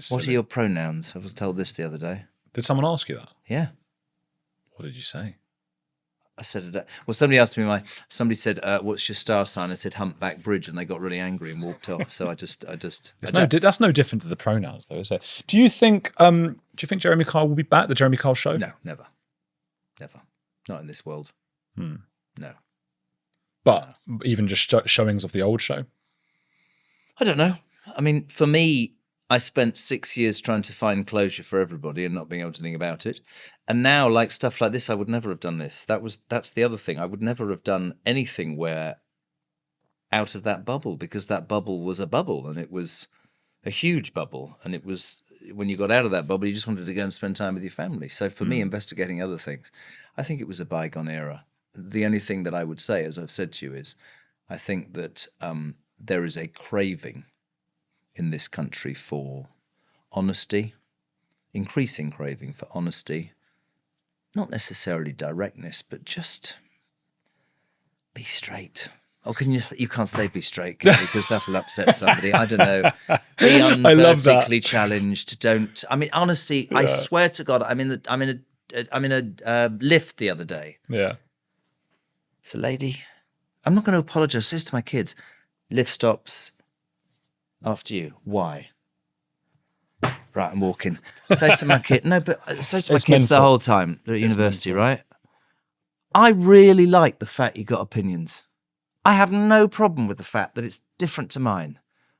What are your pronouns? I was told this the other day. Did someone ask you that? Yeah. What did you say? I said, well, somebody asked me, somebody said, what's your star sign? I said, humpback bridge, and they got really angry and walked off. So that's no different to the pronouns, though, is it? Do you think Jeremy Kyle will be back, the Jeremy Kyle show? No, never. Not in this world. No. But even just showings of the old show? I don't know. I mean, for me, I spent 6 years trying to find closure for everybody and not being able to think about it. And now, like stuff like this, I would never have done this. That's the other thing. I would never have done anything where out of that bubble, because that bubble was a bubble and it was a huge bubble. And it was, when you got out of that bubble, you just wanted to go and spend time with your family. So for me, investigating other things, I think it was a bygone era. The only thing that I would say, as I've said to you, is I think that there is a craving in this country for honesty, increasing craving for honesty, not necessarily directness, but just be straight. Oh, you can't say be straight, can you? Because that'll upset somebody. I don't know. Be unvertically challenged. I mean, honestly, I swear to God, I'm in a lift the other day. Yeah. It's a lady. I'm not going to apologize. Says to my kids, lift stops. After you. Why? Right, I'm walking. Say to my kid, say to my kids the whole time. They're at university, right? I really like the fact you got opinions. I have no problem with the fact that it's different to mine.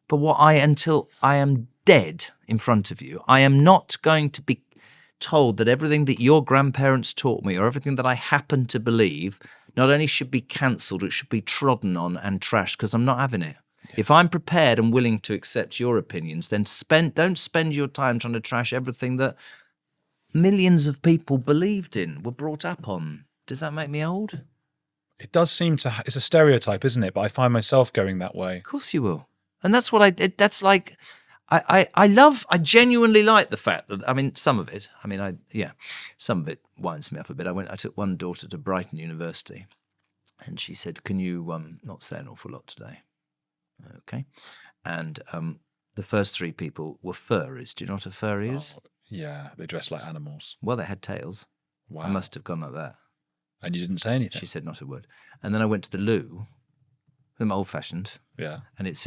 But until I am dead in front of you, I am not going to be told that everything that your grandparents taught me or everything that I happen to believe not only should be cancelled, it should be trodden on and trashed, because I'm not having it. If I'm prepared and willing to accept your opinions, then don't spend your time trying to trash everything that millions of people believed in, were brought up on. Does that make me old? It does seem to. It's a stereotype, isn't it? But I find myself going that way. Of course you will. And that's what I did. That's like, I genuinely like the fact that, some of it winds me up a bit. I took one daughter to Brighton University and she said, can you not say an awful lot today? Okay. And the first three people were furries. Do you know what a furry is? Yeah, they dress like animals. Well, they had tails. Wow. I must have gone like that. And you didn't say anything? She said not a word. And then I went to the loo, I'm old-fashioned. Yeah. And it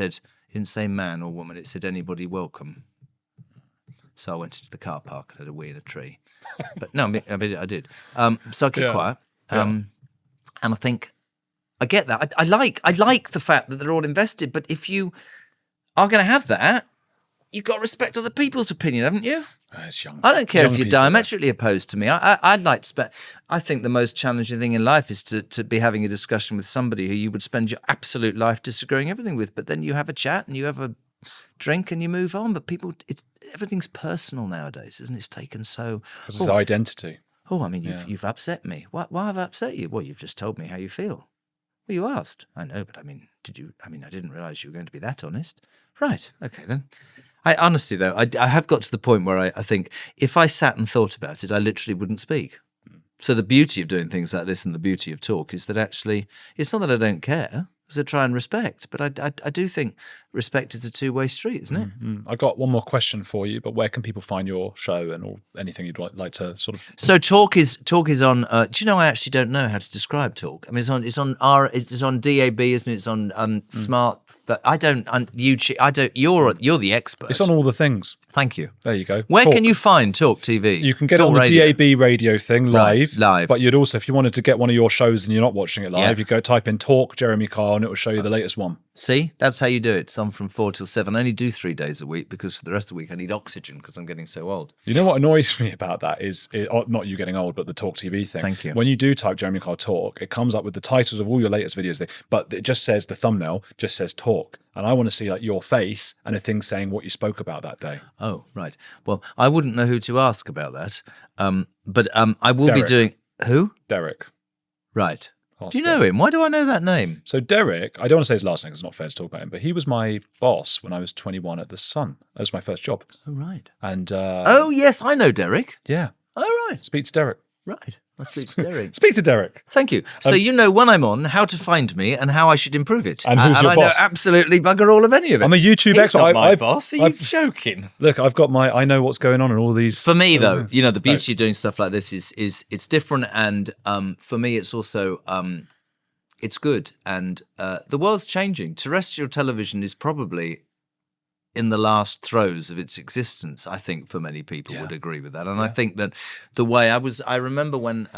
didn't say man or woman, it said anybody welcome. So I went into the car park and had a wee in a tree. But no, I did. So I keep quiet. And I think, I get that. I like the fact that they're all invested, but if you are going to have that, you've got to respect other people's opinion, haven't you? It's young. I don't care if you're diametrically opposed to me. I'd like to I think the most challenging thing in life is to be having a discussion with somebody who you would spend your absolute life disagreeing everything with, but then you have a chat and you have a drink and you move on. But everything's personal nowadays, isn't it? It's taken so... Because it's identity. Oh, you've upset me. Why have I upset you? Well, you've just told me how you feel. Well, you asked. I know, but did you? I didn't realise you were going to be that honest. Right. Okay, then. I honestly, though, I have got to the point where I think if I sat and thought about it, I literally wouldn't speak. So the beauty of doing things like this and the beauty of talk is that actually, it's not that I don't care, it's to try and respect. But I do think respect is a two-way street, isn't it? Mm-hmm. I got one more question for you, but where can people find your show or anything you'd like to sort of... So talk is on. Do you know? I actually don't know how to describe talk. It's on DAB, isn't it? It's on smart. I don't on YouTube. I don't. You're the expert. It's on all the things. Thank you. There you go. Where can you find Talk TV? You can get it on the DAB radio thing live. Live. But you'd also, if you wanted to get one of your shows and you're not watching it live, you go type in Talk Jeremy Kyle and it will show you the latest one. See, that's how you do it. It's on from 4 till 7. I only do 3 days a week because the rest of the week I need oxygen because I'm getting so old. You know what annoys me about that is, not you getting old, but the Talk TV thing. Thank you. When you do type Jeremy Kyle Talk, it comes up with the titles of all your latest videos, but it just says, the thumbnail just says Talk. And I want to see like your face and a thing saying what you spoke about that day. Oh, right. Well, I wouldn't know who to ask about that. But I will be doing... Who? Derek. Right. Do you know him? Why do I know that name? So Derek, I don't want to say his last name because it's not fair to talk about him, but he was my boss when I was 21 at The Sun. That was my first job. Oh, right. And oh, yes, I know Derek. Yeah. Oh, right. Speak to Derek. Right. I'll speak to Derek. Speak to Derek. Thank you. So you know when I'm on, how to find me and how I should improve it. And who's your I boss? know absolutely bugger all of any of it. I'm a YouTube He's expert. not my boss. Are you joking? Look, I've got I know what's going on in all these. For me, though, you know, the beauty of doing stuff like this is it's different. And for me, it's also, it's good. And the world's changing. Terrestrial television is probably in the last throes of its existence, I think, for many people would agree with that. And I think that the way I remember when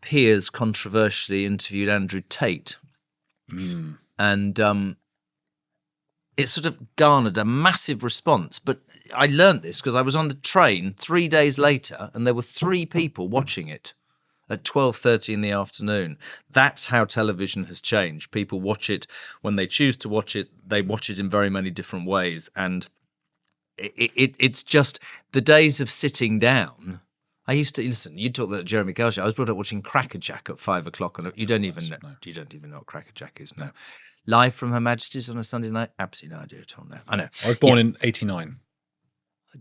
Piers controversially interviewed Andrew Tate, and it sort of garnered a massive response. But I learned this because I was on the train 3 days later, and there were 3 people watching it at 12:30 in the afternoon. That's how television has changed. People watch it when they choose to watch it. They watch it in very many different ways. And it's just the days of sitting down. I used to listen. You talk about Jeremy Kyle show. I was brought up watching Crackerjack at 5 o'clock, and you don't even know. You don't even know what Crackerjack is. No, live from Her Majesty's on a Sunday night. Absolutely no idea at all. No, I know. I was born in '89.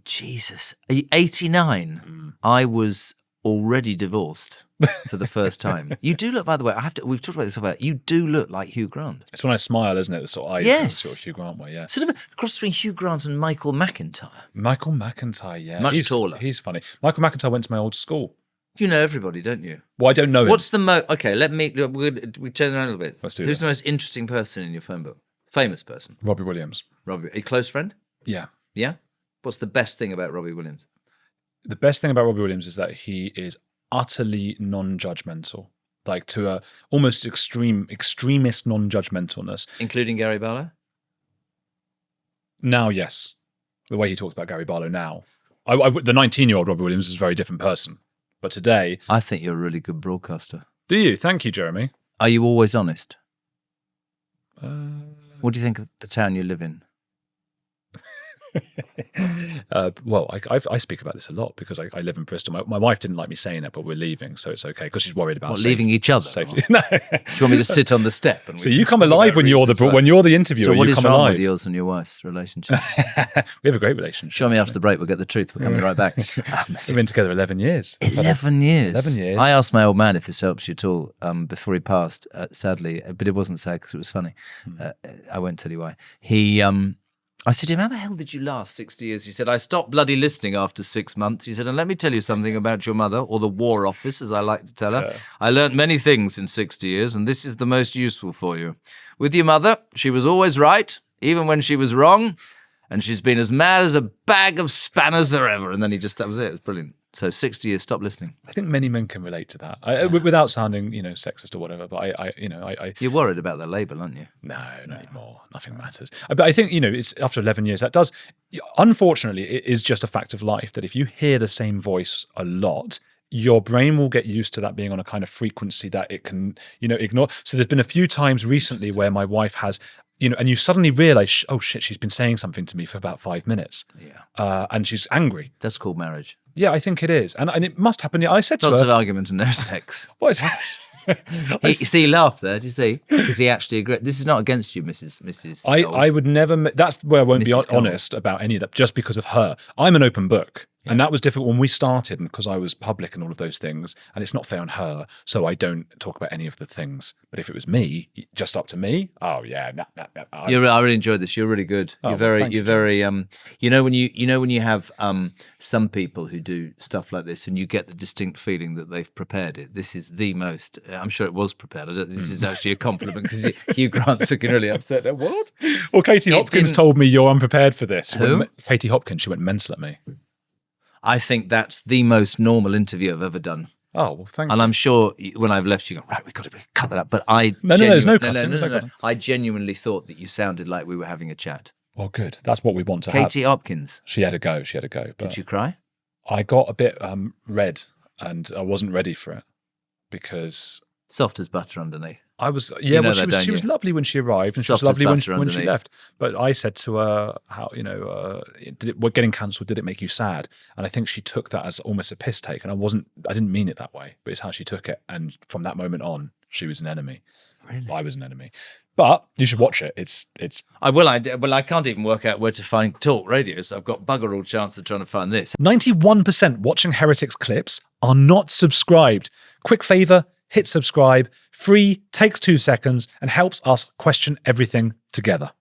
Jesus, 89. I was already divorced for the first time. You do look, by the way, we've talked about this about, you do look like Hugh Grant. It's when I smile, isn't it? The sort of eyes, Yes. sort of Hugh Grant way, yeah. Sort of a cross between Hugh Grant and Michael McIntyre. Michael McIntyre, yeah. Much He's taller. He's funny. Michael McIntyre went to my old school. You know everybody, don't you? Well, I don't know him. What's the okay, we turn around a little bit. Let's do Who's this. the most interesting person in your phone book? Famous person? Robbie Williams. Robbie. A close friend? Yeah. Yeah? What's the best thing about Robbie Williams? The best thing about Robbie Williams is that he is utterly non-judgmental, like to a almost extremist non-judgmentalness. Including Gary Barlow? Now, yes. The way he talks about Gary Barlow now. The 19-year-old Robbie Williams is a very different person. But today... I think you're a really good broadcaster. Do you? Thank you, Jeremy. Are you always honest? What do you think of the town you live in? Well, I speak about this a lot because I live in Bristol. My wife didn't like me saying that, but we're leaving, so it's okay because she's worried about leaving each other. Safety. No. Do you want me to sit on the step? And so you come alive when you're the interviewer. So what you is come wrong alive. with yours and your wife's relationship? We have a great relationship. Show me after the break. We'll get the truth. We're coming right back. We've been together 11 years. 11 years. 11 years. I asked my old man if this helps you at all before he passed. Sadly, but it wasn't sad because it was funny. I won't tell you why. I said to him, how the hell did you last 60 years? He said, I stopped bloody listening after 6 months. He said, and let me tell you something about your mother, or the War Office, as I like to tell her. Yeah. I learnt many things in 60 years, and this is the most useful for you. With your mother, she was always right, even when she was wrong, and she's been as mad as a bag of spanners forever. And then that was it. It was brilliant. So 60 years, stop listening. I think many men can relate to that, without sounding, sexist or whatever. But I you're worried about their label, aren't you? No, not anymore. Nothing matters. But I think it's after 11 years that does. Unfortunately, it is just a fact of life that if you hear the same voice a lot, your brain will get used to that being on a kind of frequency that it can, ignore. So there's been a few times recently where my wife has. And you suddenly realise, oh shit, she's been saying something to me for about 5 minutes. Yeah. And she's angry. That's called marriage. Yeah, I think it is. And it must happen. I said to her... Lots of argument and no sex. What is that? You see, he laughed there, did you see? Because he actually agreed. This is not against you, Mrs. I would never... That's where I won't be honest about any of that, just because of her. I'm an open book. Yeah. And that was difficult when we started, and because I was public and all of those things, and it's not fair on her, so I don't talk about any of the things. But if it was me, just up to me, oh yeah, I really enjoyed this. You're really good. You're very. When you have some people who do stuff like this, and you get the distinct feeling that they've prepared it. This is the most. I'm sure it was prepared. This is actually a compliment because Hugh Grant's looking really upset. What? Well, Katie Hopkins told me you're unprepared for this. Who? Katie Hopkins. She went mental at me. I think that's the most normal interview I've ever done. Oh, well, thank you. And I'm sure when I've left, you go, right, we've got to cut that up. But there's no cutting. No. I genuinely thought that you sounded like we were having a chat. Well, good. That's what we want to have. Katie Hopkins. She had a go. But did you cry? I got a bit red, and I wasn't ready for it because... Soft as butter underneath. I was, she was lovely when she arrived, and she was lovely when she left. But I said to her, "How getting cancelled? Did it make you sad?" And I think she took that as almost a piss take, and I didn't mean it that way, but it's how she took it. And from that moment on, she was an enemy. Really? I was an enemy. But you should watch it. It's I will. I can't even work out where to find talk radio, so I've got bugger all chance of trying to find this. 91% watching Heretics clips are not subscribed. Quick favor, hit subscribe. Free, takes 2 seconds, and helps us question everything together.